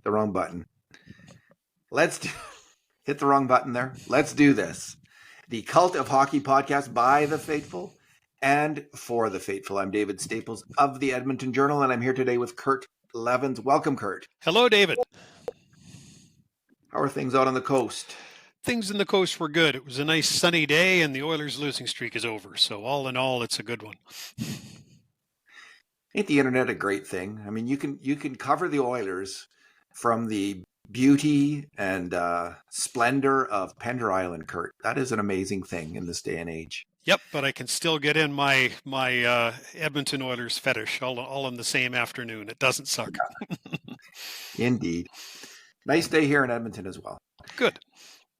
the wrong button. Hit the wrong button there. Let's do this. The Cult of Hockey podcast by the faithful and for the faithful. I'm David Staples of the Edmonton Journal, and I'm here today with Kurt Leavins. Welcome, Kurt. Hello, David. How are things out on the coast? Things in the coast were good. It was a nice sunny day, and the Oilers' losing streak is over. So all in all, it's a good one. Ain't the internet a great thing? I mean, you can cover the Oilers from the beauty and splendor of Pender Island, Kurt. That is an amazing thing in this day and age. Yep, but I can still get in my Edmonton Oilers fetish all in the same afternoon. It doesn't suck. Indeed. Nice day here in Edmonton as well. Good.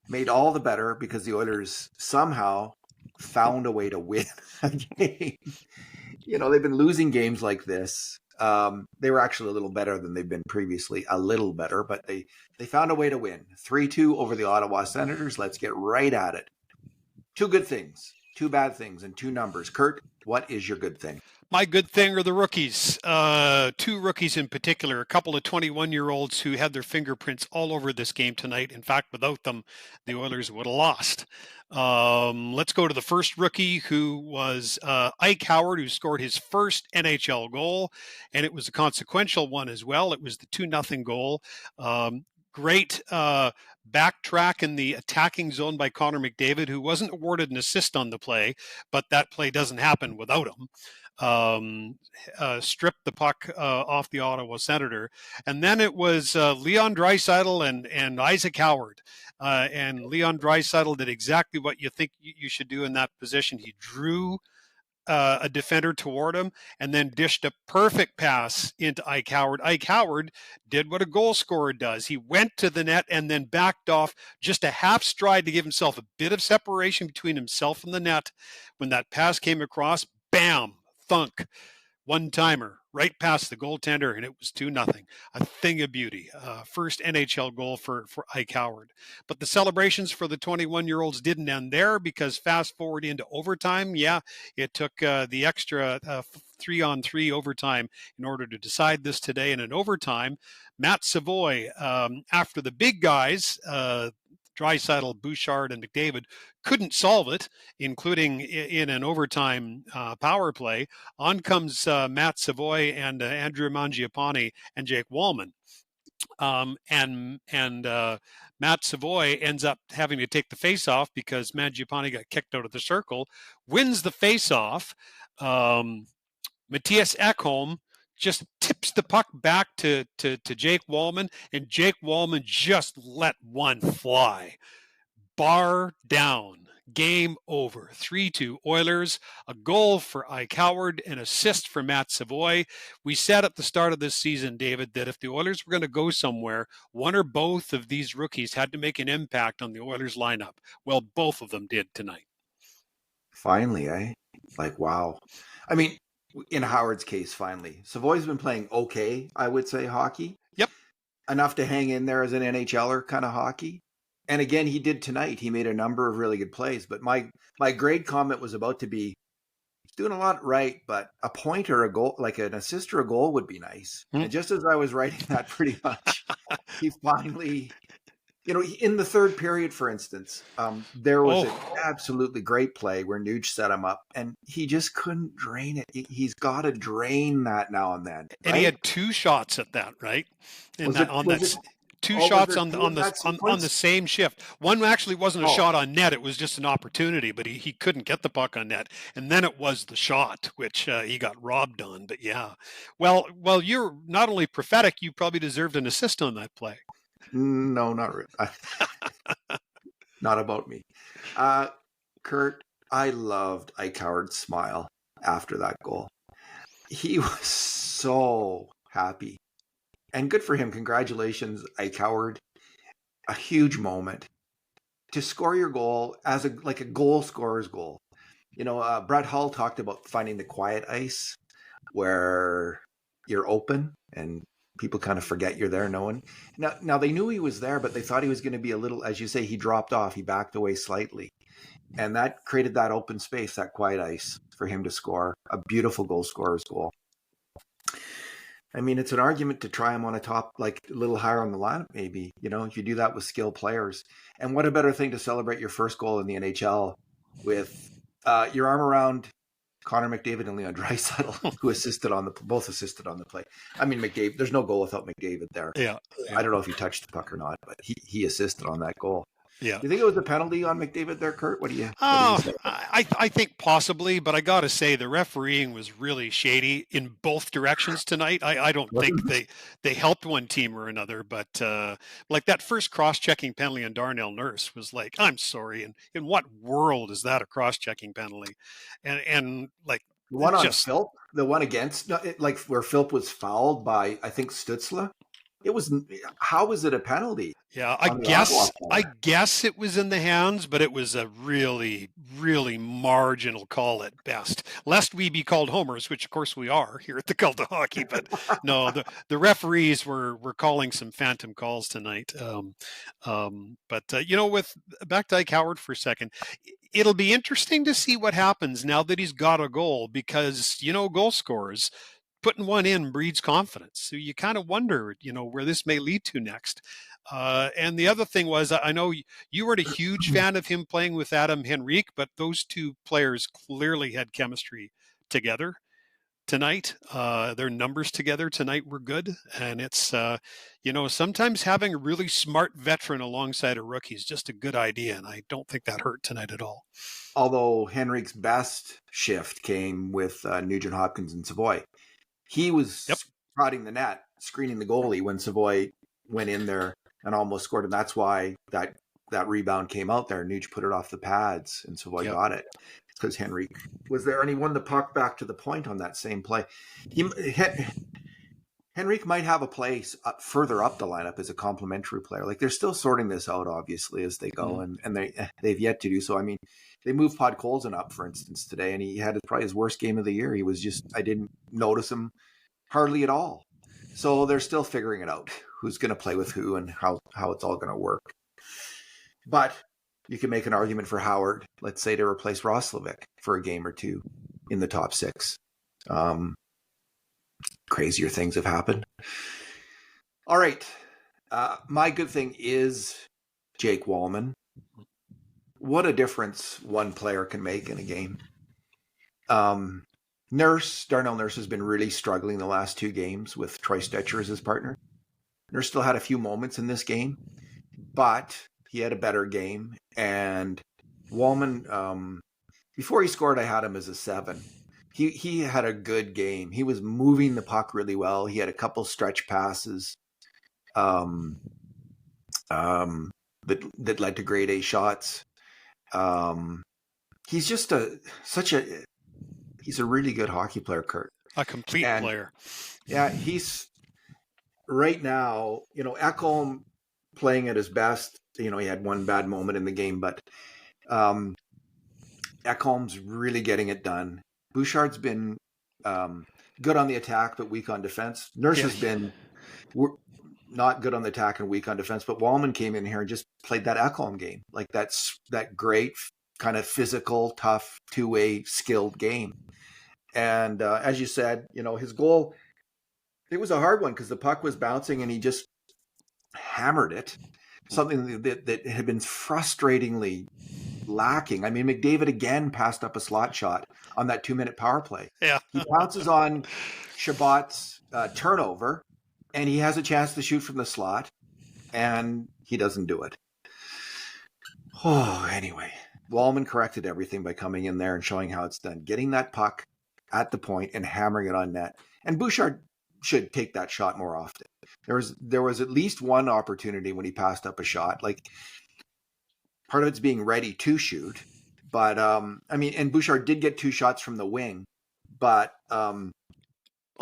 Made all the better because the Oilers somehow found a way to win a game. They've been losing games like this. They were actually a little better than they've been previously, a little better, but they found a way to win. 3-2 over the Ottawa Senators. Let's get right at it. Two good things, two bad things, and two numbers. Kurt, what is your good thing? My good thing are the rookies. Two rookies in particular, a couple of 21-year-olds who had their fingerprints all over this game tonight. In fact, without them, the Oilers would have lost. Let's go to the first rookie, who was Ike Howard, who scored his first NHL goal, and it was a consequential one as well. It was the 2-0 goal. Great backtrack in the attacking zone by Connor McDavid, who wasn't awarded an assist on the play, but that play doesn't happen without him. Stripped the puck off the Ottawa Senator. And then it was Leon Draisaitl and Isaac Howard. And Leon Draisaitl did exactly what you think you should do in that position. He drew a defender toward him and then dished a perfect pass into Ike Howard. Ike Howard did what a goal scorer does. He went to the net and then backed off just a half stride to give himself a bit of separation between himself and the net. When that pass came across, bam, thunk, one-timer right past the goaltender, and it was 2-0. A thing of beauty. First NHL goal for Ike Howard. But the celebrations for the 21-year-olds didn't end there, because fast forward into overtime, it took the extra 3-on-3 overtime in order to decide this today. And in overtime, Matt Savoy, after the big guys, Draisaitl, Bouchard, and McDavid, couldn't solve it, including in an overtime power play. On comes Matt Savoy and Andrew Mangiapane and Jake Walman. And Matt Savoy ends up having to take the faceoff because Mangiapane got kicked out of the circle, wins the faceoff. Matthias Ekholm just tips the puck back to Jake Walman, and Jake Walman just let one fly. Bar down. Game over. 3-2 Oilers. A goal for Ike Howard, an assist for Matt Savoy. We said at the start of this season, David, that if the Oilers were going to go somewhere, one or both of these rookies had to make an impact on the Oilers lineup. Well, both of them did tonight. Finally, eh? Wow. I mean, in Howard's case, finally. Savoy's been playing okay, I would say, hockey. Yep. Enough to hang in there as an NHLer kind of hockey. And again, he did tonight. He made a number of really good plays. But my grade comment was about to be, he's doing a lot right, but a point or a goal, like an assist or a goal, would be nice. And just as I was writing that, pretty much, he finally... in the third period, for instance, there was an absolutely great play where Nuge set him up, and he just couldn't drain it. He's got to drain that now and then. And he had two shots at that, right? Two shots on the same shift. One actually wasn't a shot on net; it was just an opportunity, but he couldn't get the puck on net. And then it was the shot, which he got robbed on. But yeah, well, you're not only prophetic; you probably deserved an assist on that play. No, not really. Not about me. Kurt, I loved Ike Howard's smile after that goal. He was so happy. And good for him. Congratulations, Ike Howard. A huge moment. To score your goal as a goal scorer's goal. Brett Hull talked about finding the quiet ice where you're open and people kind of forget you're there. Now they knew he was there, but they thought he was going to be a little, as you say, he dropped off. He backed away slightly. And that created that open space, that quiet ice for him to score a beautiful goal scorer's goal. I mean, it's an argument to try him on a top, like a little higher on the lineup, maybe. If you do that with skilled players. And what a better thing to celebrate your first goal in the NHL with your arm around Connor McDavid and Leon Draisaitl, who both assisted on the play. I mean, McDavid, there's no goal without McDavid there. Yeah. I don't know if he touched the puck or not, but he assisted on that goal. Yeah. Do you think it was a penalty on McDavid there, Kurt? What do you say? I think possibly, but I got to say the refereeing was really shady in both directions tonight. I don't think they helped one team or another, but like that first cross-checking penalty on Darnell Nurse was like, I'm sorry, and in what world is that a cross-checking penalty? And like the one on Philp, the one against, like where Philp was fouled by, I think, Stützle. How was it a penalty? Yeah, I guess it was in the hands, but it was a really, really marginal call at best. Lest we be called homers, which of course we are here at the Cult of Hockey, but no, the referees were calling some phantom calls tonight. But with back to Ike Howard for a second, it'll be interesting to see what happens now that he's got a goal, because goal scorers, putting one in breeds confidence. So you kind of wonder, where this may lead to next. And the other thing was, I know you weren't a huge fan of him playing with Adam Henrique, but those two players clearly had chemistry together tonight. Their numbers together tonight were good. And it's, sometimes having a really smart veteran alongside a rookie is just a good idea. And I don't think that hurt tonight at all. Although Henrique's best shift came with Nugent Hopkins and Savoy. He was prodding the net, screening the goalie when Savoy went in there and almost scored. And that's why that rebound came out there. Nuge put it off the pads and Savoy got it. It's because Henrique was there, and he won the puck back to the point on that same play. Henrique might have a place further up the lineup as a complementary player. Like, they're still sorting this out, obviously, as they go, and they've yet to do so. I mean, they moved Podkolzin up, for instance, today, and he had probably his worst game of the year. He was I didn't notice him hardly at all. So they're still figuring it out, who's going to play with who and how it's all going to work. But you can make an argument for Howard, let's say, to replace Roslovic for a game or two in the top six. Crazier things have happened. All right. My good thing is Jake Walman. What a difference one player can make in a game. Darnell Nurse has been really struggling the last two games with Troy Stetcher as his partner. Nurse still had a few moments in this game, but he had a better game. And Walman, before he scored, I had him as a 7. He had a good game. He was moving the puck really well. He had a couple stretch passes that led to grade A shots. He's just he's a really good hockey player, Kurt. A complete player. Yeah, he's right now, Ekholm playing at his best. He had one bad moment in the game, but Ekholm's really getting it done. Bouchard's been good on the attack, but weak on defense. Nurse has been not good on the attack and weak on defense, but Walman came in here and just played that Ekholm game. Like, that's that great kind of physical, tough, two-way skilled game. And as you said, his goal, it was a hard one because the puck was bouncing and he just hammered it. Something that had been frustratingly lacking. I mean, McDavid again passed up a slot shot on that 2-minute power play. Yeah. He pounces on Shabbat's turnover, and he has a chance to shoot from the slot, and he doesn't do it. Oh, anyway, Walman corrected everything by coming in there and showing how it's done, getting that puck at the point and hammering it on net. And Bouchard should take that shot more often. There was at least one opportunity when he passed up a shot. Like, part of it's being ready to shoot, but and Bouchard did get 2 shots from the wing, but on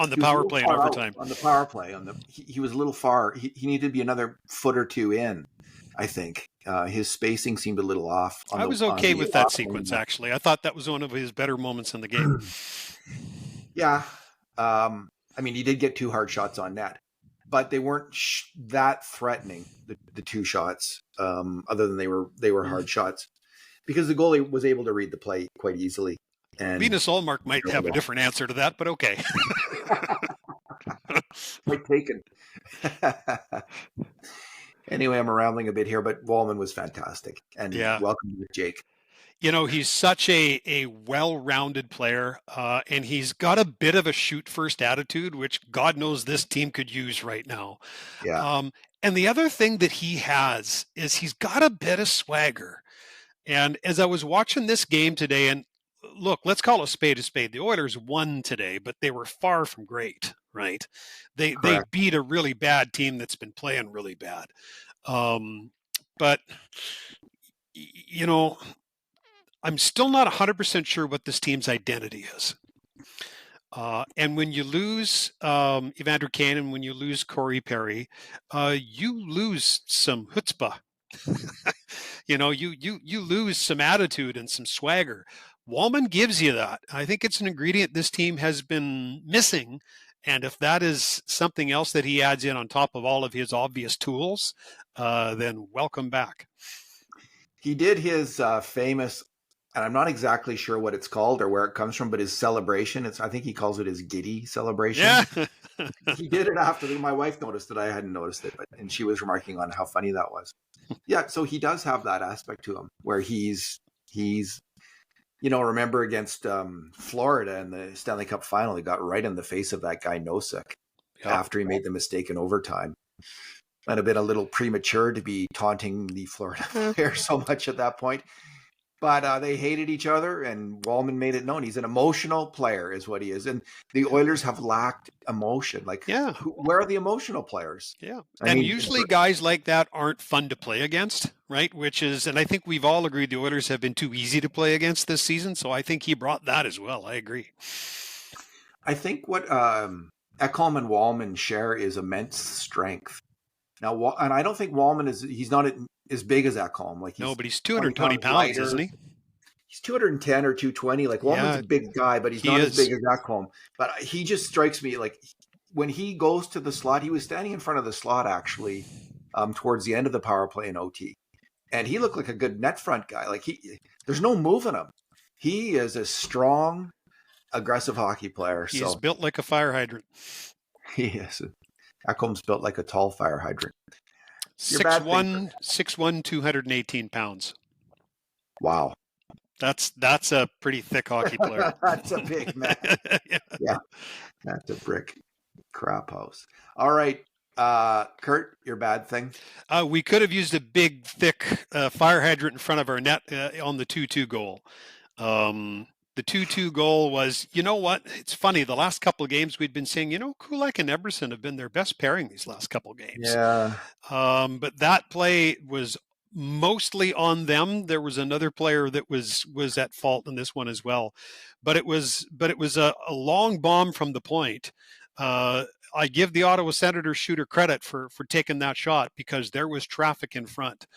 the power play in overtime. On the power play, he was a little far. He needed to be another foot or two in, I think. His spacing seemed a little off. I was okay with that sequence, actually. I thought that was one of his better moments in the game. Yeah. He did get 2 hard shots on net, but they weren't that threatening, the 2 shots, other than they were hard shots, because the goalie was able to read the play quite easily. And Venus Allmark might have a different answer to that, but okay. Point taken. Anyway, I'm rambling a bit here, but Walman was fantastic. And Yeah. welcome to Jake. He's such a well-rounded player, and he's got a bit of a shoot-first attitude, which God knows this team could use right now. Yeah. And the other thing that he has is he's got a bit of swagger. And as I was watching this game today, and look, let's call a spade a spade. The Oilers won today, but they were far from great, right? They Correct. beat a really bad team that's been playing really bad. But I'm still not 100% sure what this team's identity is. And when you lose Evander Kane and when you lose Corey Perry, you lose some chutzpah. You lose some attitude and some swagger. Walman gives you that. I think it's an ingredient this team has been missing. And if that is something else that he adds in on top of all of his obvious tools, then welcome back. He did his famous, and I'm not exactly sure what it's called or where it comes from, but his celebration. I think he calls it his giddy celebration. Yeah. He did it after my wife noticed it. I hadn't noticed it, and she was remarking on how funny that was. Yeah, so he does have that aspect to him where he's remember against Florida in the Stanley Cup final, he got right in the face of that guy Nosek after he made the mistake in overtime. Might have been a little premature to be taunting the Florida player so much at that point. But they hated each other, and Walman made it known. He's an emotional player is what he is. And the Oilers have lacked emotion. Where are the emotional players? Yeah. And usually guys like that aren't fun to play against, right? And I think we've all agreed the Oilers have been too easy to play against this season. So I think he brought that as well. I agree. I think what Ekholm and Walman share is immense strength. Now, and I don't think Walman he's not as big as Ekholm. But he's 220 pounds, isn't he? He's 210 or 220. Like Walman's a big guy, but he's not as big as Ekholm. But he just strikes me like when he goes to the slot, he was standing in front of the slot actually towards the end of the power play in OT. And he looked like a good net front guy. Like there's no moving him. He is a strong, aggressive hockey player. He's built like a fire hydrant. He is. Ekholm's built like a tall fire hydrant. 6'1", 218 pounds. Wow. That's a pretty thick hockey player. That's a big man. Yeah. That's a brick crap house. All right. Kurt, your bad thing? We could have used a big, thick fire hydrant in front of our net on the 2-2 goal. The 2-2 goal was, you know what? It's funny. The last couple of games we'd been saying, Kulak and Eberson have been their best pairing these last couple of games. Yeah. But that play was mostly on them. There was another player that was at fault in this one as well. But it was a long bomb from the point. I give the Ottawa Senators shooter credit for taking that shot because there was traffic in front.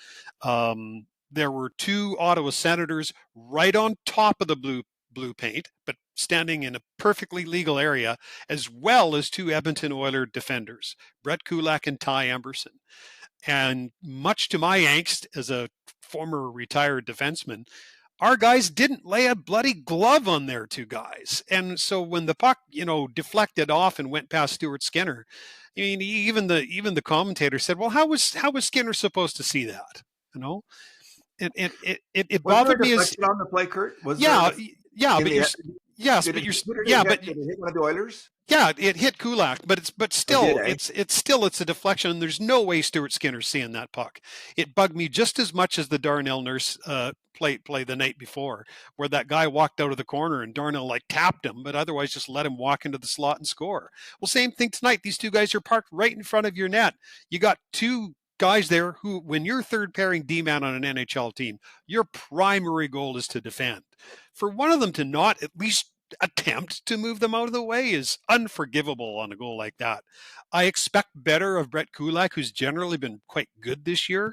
There were two Ottawa Senators right on top of the blue paint, but standing in a perfectly legal area, as well as two Edmonton Oilers defenders, Brett Kulak and Ty Emberson. And much to my angst as a former retired defenseman, our guys didn't lay a bloody glove on their two guys. And so when the puck, deflected off and went past Stuart Skinner, I mean, even the commentator said, well, how was Skinner supposed to see that? It bothered me as on the play, Kurt. Did it hit one of the Oilers? Yeah, it hit Kulak, but still, it's a deflection, and there's no way Stuart Skinner's seeing that puck. It bugged me just as much as the Darnell Nurse play the night before, where that guy walked out of the corner and Darnell tapped him, but otherwise just let him walk into the slot and score. Well, same thing tonight. These two guys are parked right in front of your net. You got two guys there who, when you're third pairing D-man on an NHL team, your primary goal is to defend. For one of them to not at least attempt to move them out of the way is unforgivable on a goal like that. I expect better of Brett Kulak, who's generally been quite good this year.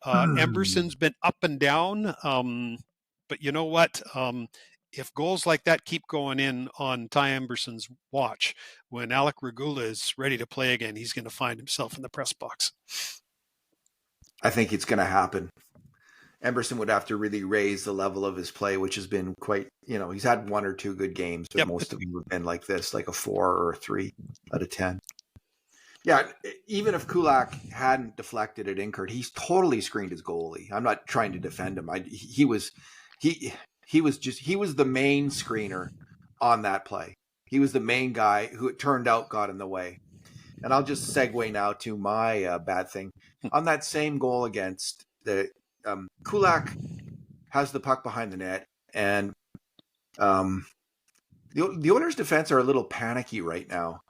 Emberson's been up and down. But you know what? If goals like that keep going in on Ty Emberson's watch, when Alec Regula is ready to play again, he's going to find himself in the press box. I think it's going to happen. Emberson would have to really raise the level of his play, which has been quite, he's had one or two good games, but most of them have been like this, like a 4 or a 3 out of 10. Yeah, even if Kulak hadn't deflected at Inkert, he's totally screened his goalie. I'm not trying to defend him. He he was the main screener on that play. He was the main guy who it turned out got in the way. And I'll just segue now to my bad thing on that same goal against the Kulak has the puck behind the net, and the Oilers' defense are a little panicky right now.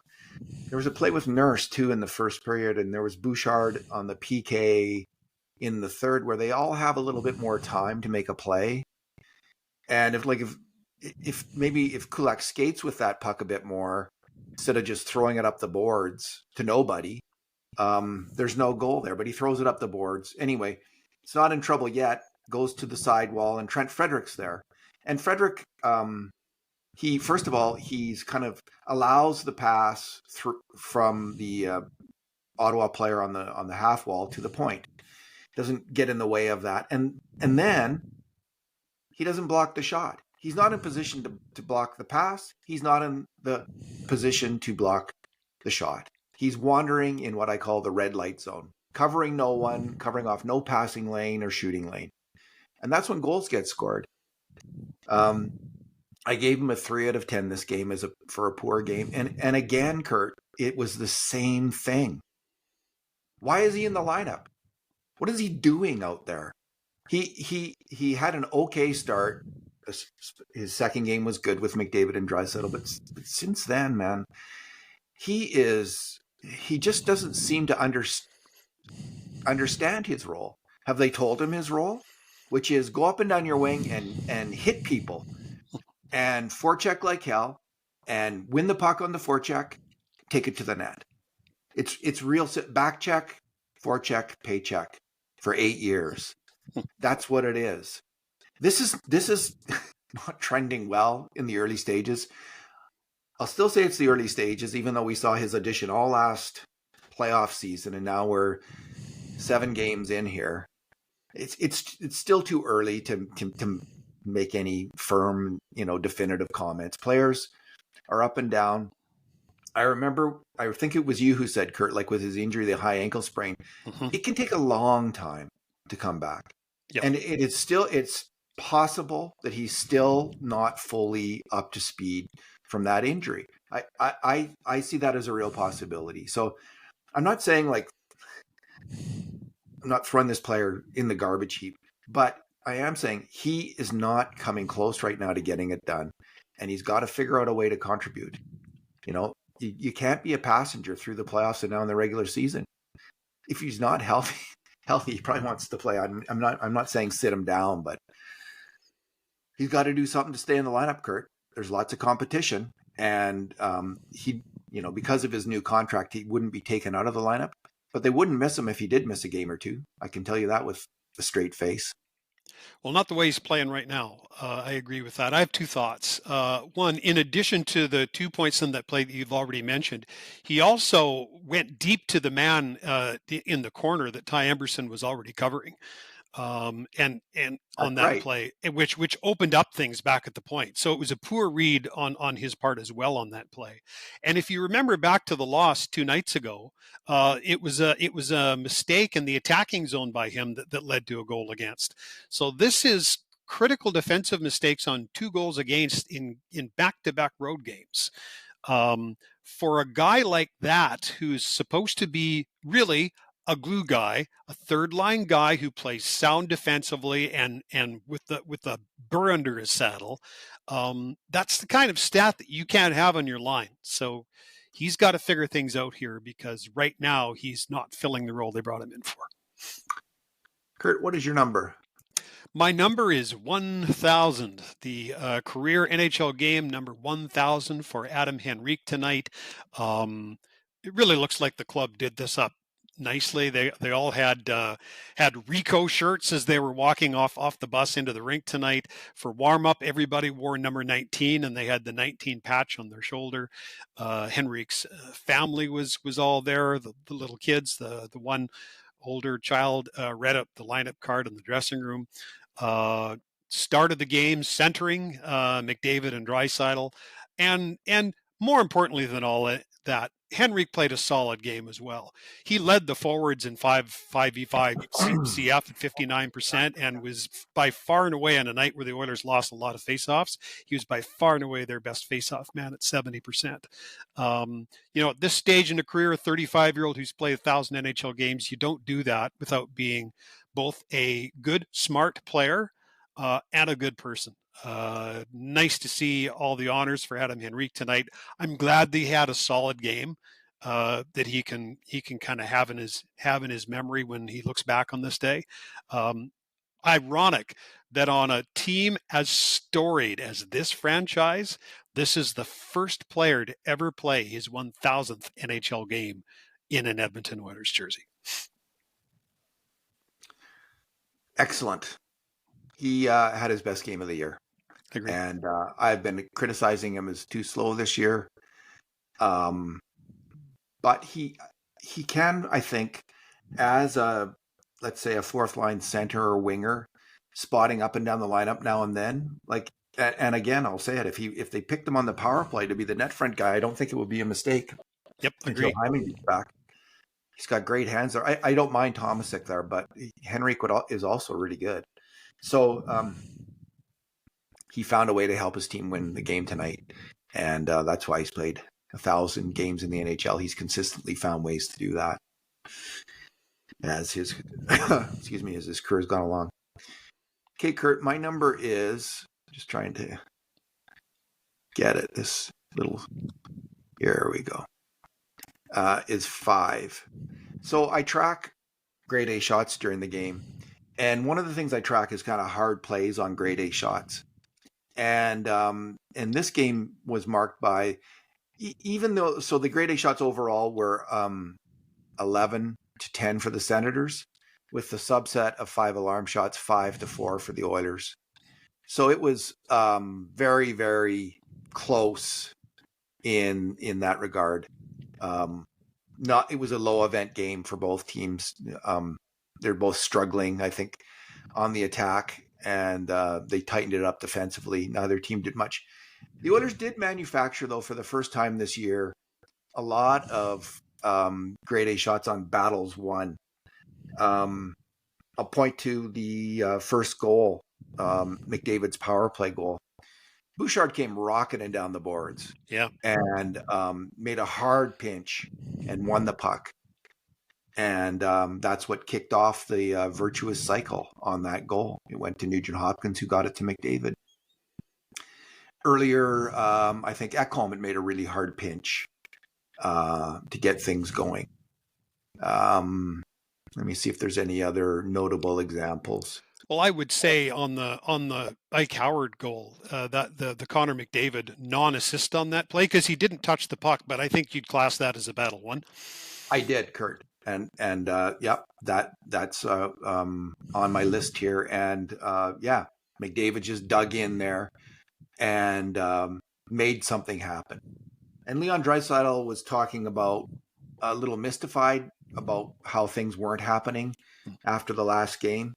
There was a play with Nurse too in the first period, and there was Bouchard on the PK in the third, where they all have a little bit more time to make a play. And if maybe if Kulak skates with that puck a bit more instead of just throwing it up the boards to nobody, there's no goal there. But he throws it up the boards anyway. It's not in trouble yet. Goes to the sidewall, and Trent Frederick's there. And Frederick, he first of all, he's kind of allows the pass from the Ottawa player on the half wall to the point. Doesn't get in the way of that, and then he doesn't block the shot. He's not in position to block the pass. He's not in the position to block the shot. He's wandering in what I call the red light zone, covering no one, covering off no passing lane or shooting lane, and that's when goals get scored. I gave him a 3 out of 10 this game for a poor game. And again, Kurt, it was the same thing. Why is he in the lineup? What is he doing out there? He had an okay start. His second game was good with McDavid and Draisaitl, but since then, man, he just doesn't seem to understand his role. Have they told him his role? Which is go up and down your wing and hit people. And forecheck like hell, and win the puck on the forecheck, take it to the net. It's real back check, forecheck, paycheck for 8 years. That's what it is. This is not trending well in the early stages. I'll still say it's the early stages, even though we saw his audition all last playoff season, and now we're 7 games in here. It's still too early to make any firm, definitive comments. Players are up and down. I think it was you who said, Kurt, like with his injury, the high ankle sprain, it can take a long time to come back. Yep. And it's possible that he's still not fully up to speed from that injury. I see that as a real possibility. So I'm not saying I'm not throwing this player in the garbage heap, but I am saying he is not coming close right now to getting it done, and he's got to figure out a way to contribute. You can't be a passenger through the playoffs and now in the regular season. If he's not healthy, he probably wants to play. I'm not saying sit him down, but he's got to do something to stay in the lineup, Kurt. There's lots of competition, and because of his new contract, he wouldn't be taken out of the lineup, but they wouldn't miss him if he did miss a game or two. I can tell you that with a straight face. Well, not the way he's playing right now. I agree with that. I have 2 thoughts. One, in addition to the 2 points in that play that you've already mentioned, he also went deep to the man in the corner that Ty Emberson was already covering. And on that play, which opened up things back at the point. So it was a poor read on his part as well on that play. And if you remember back to the loss 2 nights ago, it was a mistake in the attacking zone by him that led to a goal against. So this is critical defensive mistakes on 2 goals against in back-to-back road games. For a guy like that, who's supposed to be really a glue guy, a third line guy who plays sound defensively and with the burr under his saddle, that's the kind of stat that you can't have on your line. So he's got to figure things out here, because right now he's not filling the role they brought him in for. Kurt, what is your number? My number is 1,000. The career NHL game number 1,000 for Adam Henrique tonight. It really looks like the club did this up nicely. They all had Rico shirts as they were walking off the bus into the rink tonight. For warm up, everybody wore number 19, and they had the 19 patch on their shoulder. Henrique's family was all there. The little kids, the one older child read up the lineup card in the dressing room. Started the game centering McDavid and Draisaitl, and more importantly than all that, Henrique played a solid game as well. He led the forwards in 5v5 CF at 59% and was by far and away on a night where the Oilers lost a lot of faceoffs. He was by far and away their best faceoff man at 70%. At this stage in a career, a 35-year-old who's played 1,000 NHL games, you don't do that without being both a good, smart player and a good person. Nice to see all the honors for Adam Henrique tonight. I'm glad that he had a solid game that he can kind of have in his memory when he looks back on this day. Ironic that on a team as storied as this franchise, this is the first player to ever play his 1,000th NHL game in an Edmonton Oilers jersey. Excellent. He had his best game of the year. Agreed. And I've been criticizing him as too slow this year. But he can, I think, as let's say a fourth line center or winger, spotting up and down the lineup now and then. And again, I'll say it, if they picked him on the power play to be the net front guy, I don't think it would be a mistake. Yep, until agreed. Hyman gets back. He's got great hands there. I don't mind Tomasic there, but Henrique is also really good. So he found a way to help his team win the game tonight. And that's why he's played 1,000 games in the NHL. He's consistently found ways to do that as his as his career's gone along. Okay, Kurt, my number is, just trying to get it, this little, here we go, is 5. So I track grade A shots during the game. And one of the things I track is kind of hard plays on grade A shots. And this game was marked by, even though, so the grade A shots overall were 11 to 10 for the Senators, with the subset of 5 alarm shots, 5 to 4 for the Oilers. So it was very, very close in that regard. It was a low event game for both teams. They're both struggling, I think, on the attack, and they tightened it up defensively. Neither team did much. The Oilers did manufacture, though, for the first time this year, a lot of grade A shots on battles won. I'll point to the first goal, McDavid's power play goal. Bouchard came rocketing down the boards, and made a hard pinch and won the puck. And that's what kicked off the virtuous cycle on that goal. It went to Nugent Hopkins, who got it to McDavid. Earlier, I think Ekholm had made a really hard pinch to get things going. Let me see if there's any other notable examples. Well, I would say on the Ike Howard goal, that the Connor McDavid non-assist on that play, because he didn't touch the puck, but I think you'd class that as a battle one. I did, Kurt, and that's on my list here, and McDavid just dug in there and made something happen. And Leon Draisaitl was talking about, a little mystified about how things weren't happening after the last game.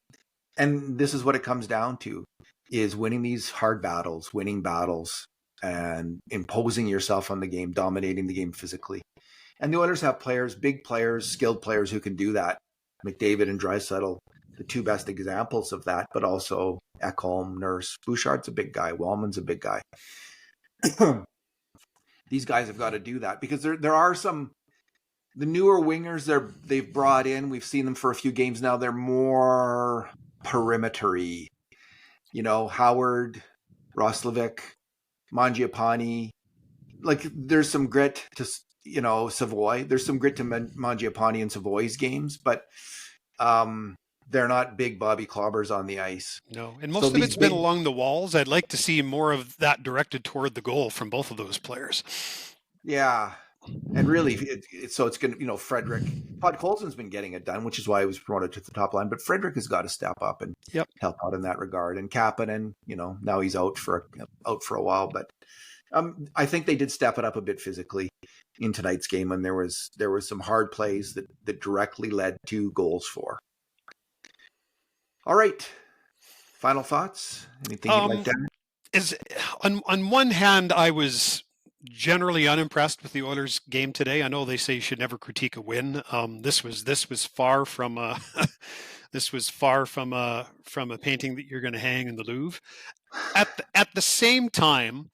And this is what it comes down to, is winning these hard battles, winning battles, and imposing yourself on the game, dominating the game physically. And the Oilers have players, big players, skilled players who can do that. McDavid and Draisaitl, the two best examples of that, but also Ekholm, Nurse. Bouchard's a big guy. Walman's a big guy. These guys have got to do that, because there are some, the newer wingers they've brought in, we've seen them for a few games now, they're more perimeter-y. Howard, Roslovic, Mangiapane. Like, there's some grit to, Savoy. There's some grit to Mangiapane and Savoy's games, but they're not big Bobby Clobbers on the ice. No, and most of it's been along the walls. I'd like to see more of that directed toward the goal from both of those players. Yeah. And really, it's going to, Frederick, Podkolzin's been getting it done, which is why he was promoted to the top line. But Frederick has got to step up and help out in that regard. And Kapanen, now he's out for a while. But I think they did step it up a bit physically in tonight's game, and there was some hard plays that directly led to goals for. All right, final thoughts? Anything you'd like to add? On one hand, I was generally unimpressed with the Oilers game today. I know they say you should never critique a win. This was far from a this was far from a painting that you're going to hang in the Louvre. At the same time,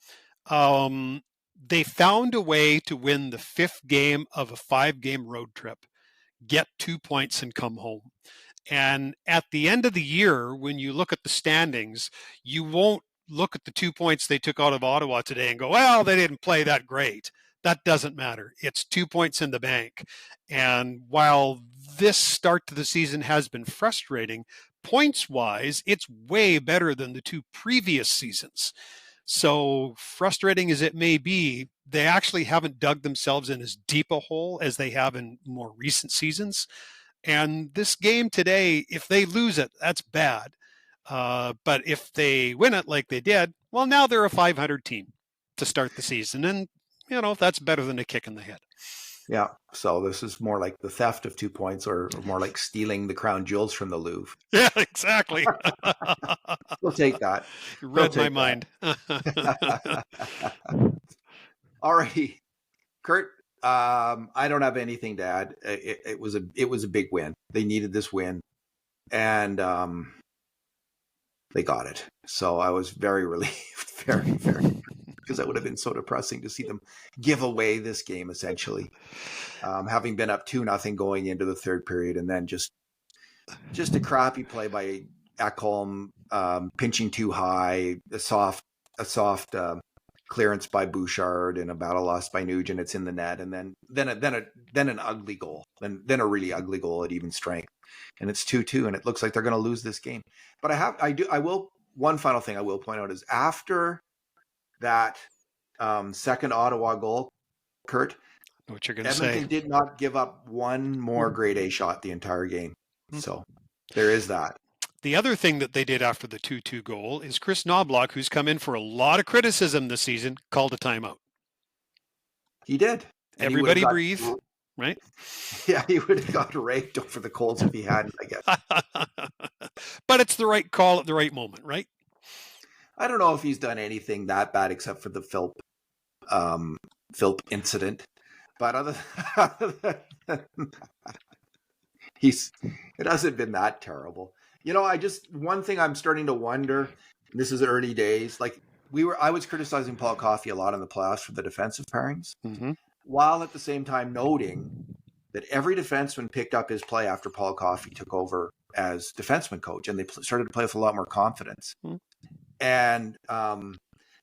they found a way to win the 5th game of a 5-game road trip, get 2 points, and come home. And at the end of the year, when you look at the standings, you won't look at the 2 points they took out of Ottawa today and go, well, they didn't play that great. That doesn't matter. It's 2 points in the bank. And while this start to the season has been frustrating, points-wise, it's way better than the 2 previous seasons. So frustrating as it may be, they actually haven't dug themselves in as deep a hole as they have in more recent seasons. And this game today, if they lose it, that's bad. But if they win it like they did, well, now they're a 500 team to start the season. And, that's better than a kick in the head. Yeah. So this is more like the theft of 2 points or more like stealing the crown jewels from the Louvre. Yeah, exactly. We'll take that. You read my mind. All righty. Kurt, I don't have anything to add. It was a big win. They needed this win, and they got it. So I was very relieved, very, very, because that would have been so depressing to see them give away this game essentially, having been up 2-0 going into the third period, and then just a crappy play by Ekholm, pinching too high, a soft clearance by Bouchard and a battle lost by Nugent. It's in the net, and then an ugly goal, then a really ugly goal at even strength, and it's 2-2, and it looks like they're going to lose this game. But one final thing I will point out is after that second Ottawa goal, Kurt, what you're going to say? Edmonton did not give up one more grade A shot the entire game, so there is that. The other thing that they did after the 2-2 goal is Chris Knobloch, who's come in for a lot of criticism this season, called a timeout. He did. Everybody breathe, right? Yeah, he would have got raked over the coals if he hadn't, I guess. But it's the right call at the right moment, right? I don't know if he's done anything that bad except for the Philp incident. But other than it hasn't been that terrible. One thing I'm starting to wonder, and this is early days, I was criticizing Paul Coffey a lot in the playoffs for the defensive pairings, while at the same time noting that every defenseman picked up his play after Paul Coffey took over as defenseman coach, and they started to play with a lot more confidence. And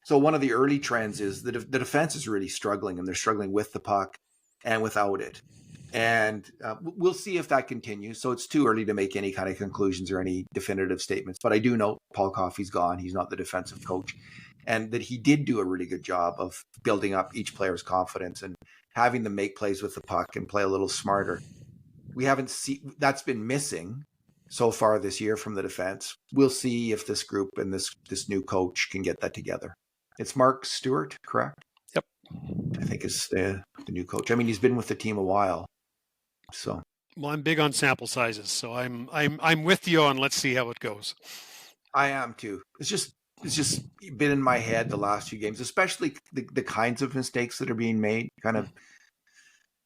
so one of the early trends is the defense is really struggling, and they're struggling with the puck and without it. And we'll see if that continues. So it's too early to make any kind of conclusions or any definitive statements. But I do know Paul Coffey's gone. He's not the defensive coach. And that he did do a really good job of building up each player's confidence and having them make plays with the puck and play a little smarter. We haven't seen that's been missing so far this year from the defense. We'll see if this group and this new coach can get that together. It's Mark Stewart, correct? Yep. I think is the new coach. I mean, he's been with the team a while. So, well, I'm big on sample sizes, so I'm with you on let's see how it goes. I am too. It's just been in my head the last few games, especially the kinds of mistakes that are being made, kind of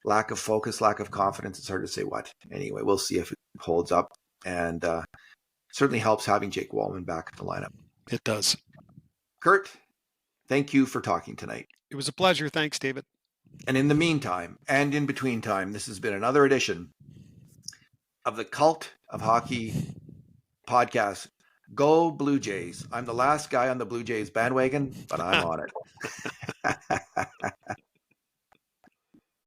lack of focus, lack of confidence. It's hard to say what. Anyway, we'll see if it holds up, and certainly helps having Jake Walman back in the lineup. It does. Kurt, thank you for talking tonight. It was a pleasure. Thanks, David. And in the meantime, and in between time, this has been another edition of the Cult of Hockey podcast. Go Blue Jays. I'm the last guy on the Blue Jays bandwagon, but I'm on it.